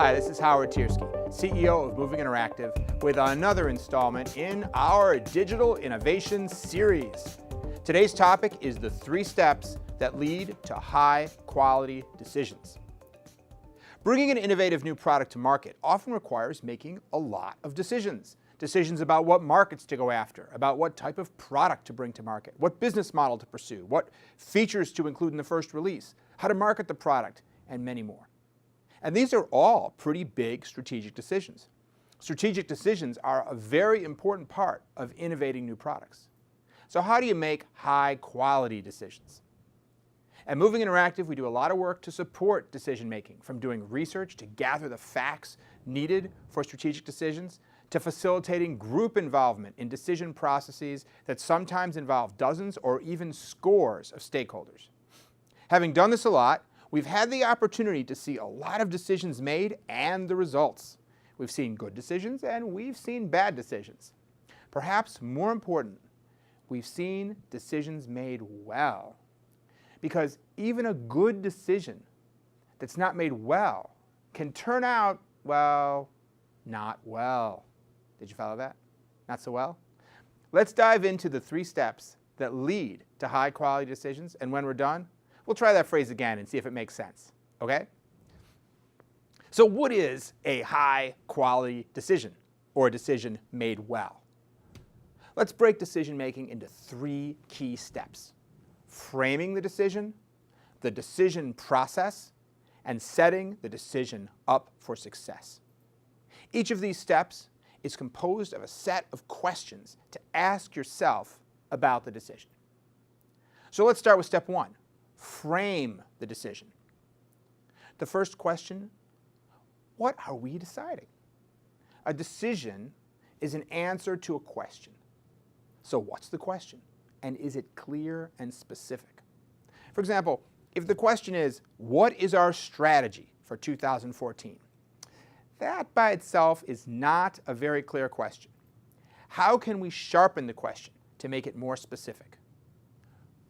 Hi, this is Howard Tiersky, CEO of Moving Interactive, with another installment in our Digital Innovation Series. Today's topic is the 3 steps that lead to high-quality decisions. Bringing an innovative new product to market often requires making a lot of decisions. Decisions about what markets to go after, about what type of product to bring to market, what business model to pursue, what features to include in the first release, how to market the product, and many more. And these are all pretty big strategic decisions. Strategic decisions are a very important part of innovating new products. So how do you make high-quality decisions? At Moving Interactive, we do a lot of work to support decision-making, from doing research to gather the facts needed for strategic decisions, to facilitating group involvement in decision processes that sometimes involve dozens or even scores of stakeholders. Having done this a lot, we've had the opportunity to see a lot of decisions made and the results. We've seen good decisions and we've seen bad decisions. Perhaps more important, we've seen decisions made well. Because even a good decision that's not made well can turn out, well, not well. Did you follow that? Not so well? Let's dive into the 3 steps that lead to high-quality decisions, and when we're done, we'll try that phrase again and see if it makes sense, okay? So what is a high-quality decision, or a decision made well? Let's break decision-making into 3 key steps: framing the decision process, and setting the decision up for success. Each of these steps is composed of a set of questions to ask yourself about the decision. So let's start with step 1. Frame the decision. The first question, what are we deciding? A decision is an answer to a question. So what's the question? And is it clear and specific? For example, if the question is, what is our strategy for 2014? That by itself is not a very clear question. How can we sharpen the question to make it more specific?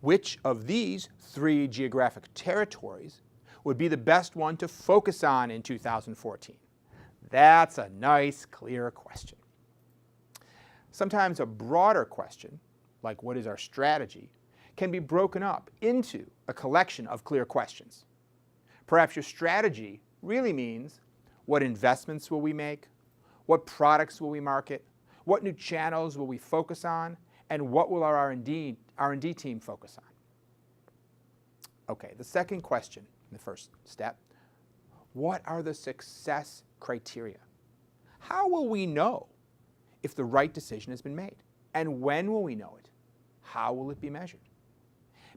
Which of these 3 geographic territories would be the best one to focus on in 2014? That's a nice, clear question. Sometimes a broader question, like what is our strategy, can be broken up into a collection of clear questions. Perhaps your strategy really means, what investments will we make? What products will we market? What new channels will we focus on? And what will our R&D team focus on? Okay, the second question in the first step, what are the success criteria? How will we know if the right decision has been made? And when will we know it? How will it be measured?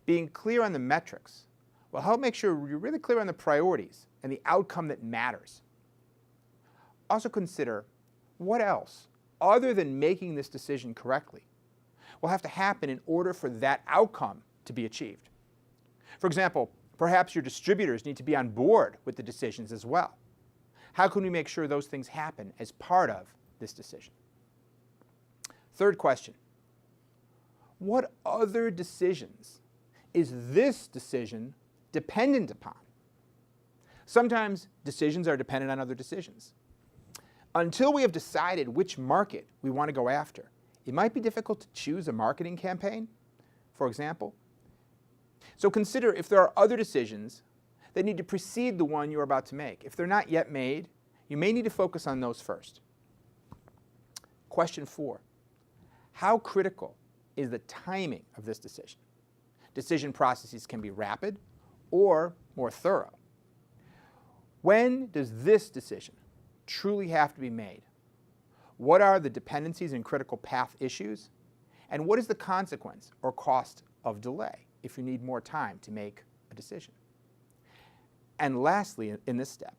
Being clear on the metrics will help make sure you're really clear on the priorities and the outcome that matters. Also consider what else, other than making this decision correctly, will have to happen in order for that outcome to be achieved. For example, perhaps your distributors need to be on board with the decisions as well. How can we make sure those things happen as part of this decision? Third question, what other decisions is this decision dependent upon? Sometimes decisions are dependent on other decisions. Until we have decided which market we want to go after, it might be difficult to choose a marketing campaign, for example. So consider if there are other decisions that need to precede the one you're about to make. If they're not yet made, you may need to focus on those first. Question 4, how critical is the timing of this decision? Decision processes can be rapid or more thorough. When does this decision truly have to be made? What are the dependencies and critical path issues? And what is the consequence or cost of delay if you need more time to make a decision? And lastly, in this step,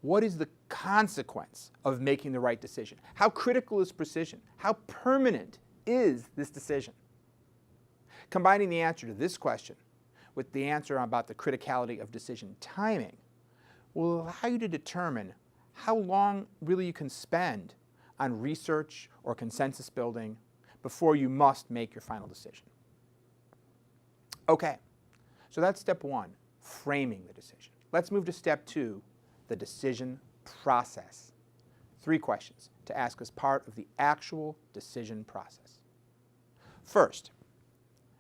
what is the consequence of making the right decision? How critical is precision? How permanent is this decision? Combining the answer to this question with the answer about the criticality of decision timing will allow you to determine how long really you can spend on research or consensus building before you must make your final decision. Okay, so that's step 1, framing the decision. Let's move to step 2, the decision process. 3 questions to ask as part of the actual decision process. First,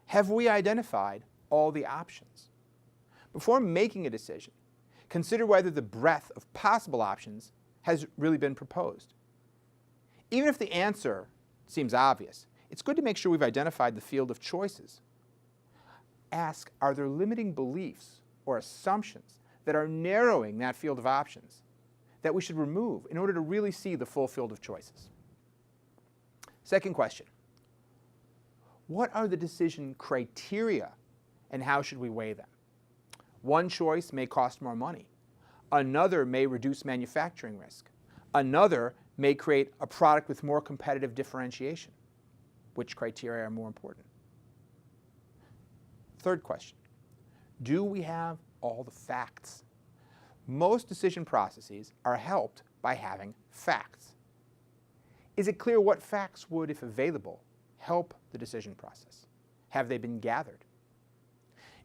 have we identified all the options? Before making a decision, consider whether the breadth of possible options has really been proposed. Even if the answer seems obvious, it's good to make sure we've identified the field of choices. Ask, are there limiting beliefs or assumptions that are narrowing that field of options that we should remove in order to really see the full field of choices? Second question, what are the decision criteria and how should we weigh them? One choice may cost more money. Another may reduce manufacturing risk. Another may create a product with more competitive differentiation. Which criteria are more important? Third question, do we have all the facts? Most decision processes are helped by having facts. Is it clear what facts would, if available, help the decision process? Have they been gathered?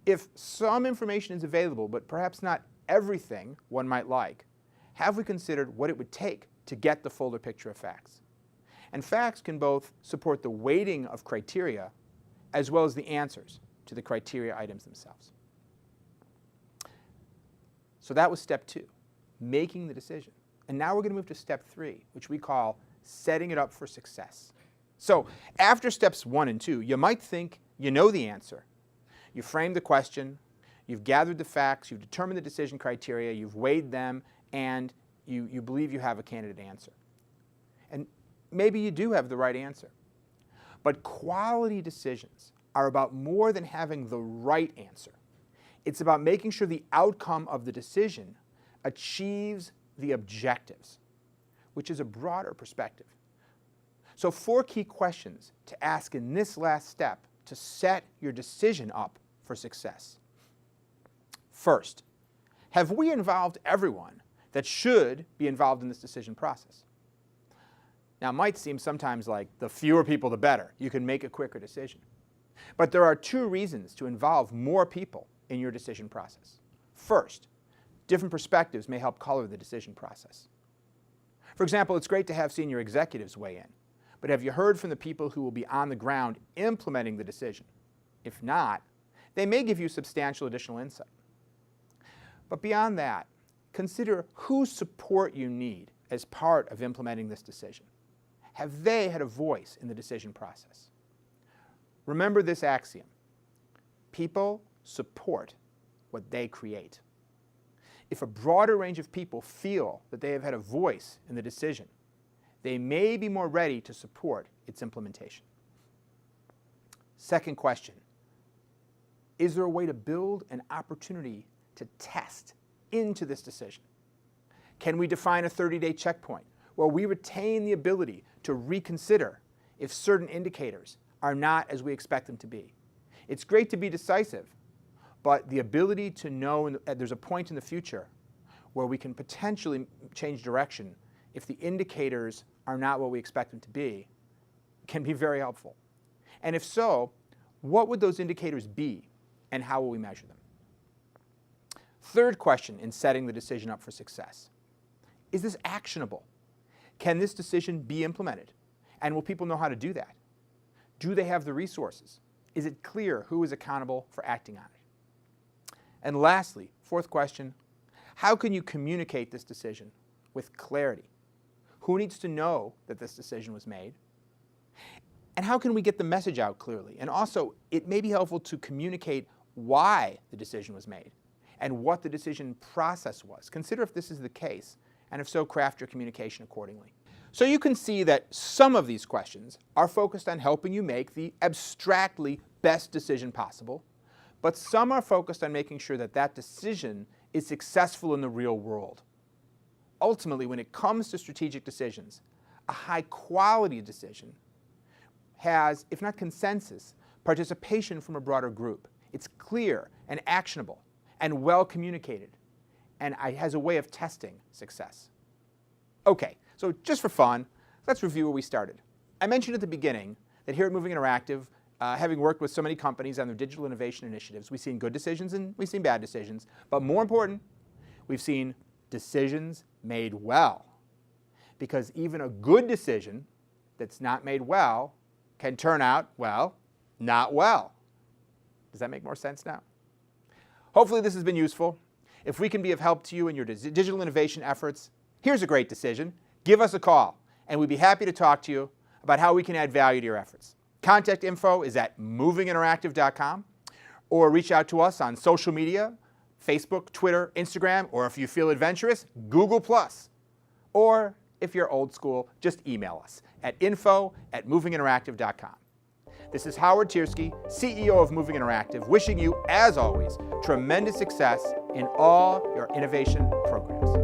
If some information is available, but perhaps not everything one might like, have we considered what it would take to get the fuller picture of facts? And facts can both support the weighting of criteria as well as the answers to the criteria items themselves. So that was step 2, making the decision. And now we're going to move to step 3, which we call setting it up for success. So after steps 1 and 2, you might think you know the answer. You framed the question, you've gathered the facts, you've determined the decision criteria, you've weighed them, and you believe you have a candidate answer. And maybe you do have the right answer. But quality decisions are about more than having the right answer. It's about making sure the outcome of the decision achieves the objectives, which is a broader perspective. So 4 key questions to ask in this last step to set your decision up for success. First, have we involved everyone that should be involved in this decision process? Now, it might seem sometimes like the fewer people, the better. You can make a quicker decision. But there are 2 reasons to involve more people in your decision process. First, different perspectives may help color the decision process. For example, it's great to have senior executives weigh in, but have you heard from the people who will be on the ground implementing the decision? If not, they may give you substantial additional insight. But beyond that, consider whose support you need as part of implementing this decision. Have they had a voice in the decision process? Remember this axiom: people support what they create. If a broader range of people feel that they have had a voice in the decision, they may be more ready to support its implementation. Second question, is there a way to build an opportunity to test into this decision? Can we define a 30-day checkpoint where we retain the ability to reconsider if certain indicators are not as we expect them to be? It's great to be decisive, but the ability to know there's a point in the future where we can potentially change direction if the indicators are not what we expect them to be can be very helpful. And if so, what would those indicators be and how will we measure them? Third question in setting the decision up for success: is this actionable? Can this decision be implemented? And will people know how to do that? Do they have the resources? Is it clear who is accountable for acting on it? And lastly, fourth question, how can you communicate this decision with clarity? Who needs to know that this decision was made? And how can we get the message out clearly? And also, it may be helpful to communicate why the decision was made and what the decision process was. Consider if this is the case, and if so, craft your communication accordingly. So you can see that some of these questions are focused on helping you make the abstractly best decision possible, but some are focused on making sure that that decision is successful in the real world. Ultimately, when it comes to strategic decisions, a high-quality decision has, if not consensus, participation from a broader group. It's clear and actionable and well communicated, and has a way of testing success. Okay, so just for fun, let's review where we started. I mentioned at the beginning that here at Moving Interactive, having worked with so many companies on their digital innovation initiatives, we've seen good decisions and we've seen bad decisions, but more important, we've seen decisions made well. Because even a good decision that's not made well can turn out, well, not well. Does that make more sense now? Hopefully this has been useful. If we can be of help to you in your digital innovation efforts, here's a great decision. Give us a call, and we'd be happy to talk to you about how we can add value to your efforts. Contact info is at movinginteractive.com, or reach out to us on social media, Facebook, Twitter, Instagram, or if you feel adventurous, Google+. Or if you're old school, just email us at info@movinginteractive.com. This is Howard Tiersky, CEO of Moving Interactive, wishing you, as always, tremendous success in all your innovation programs.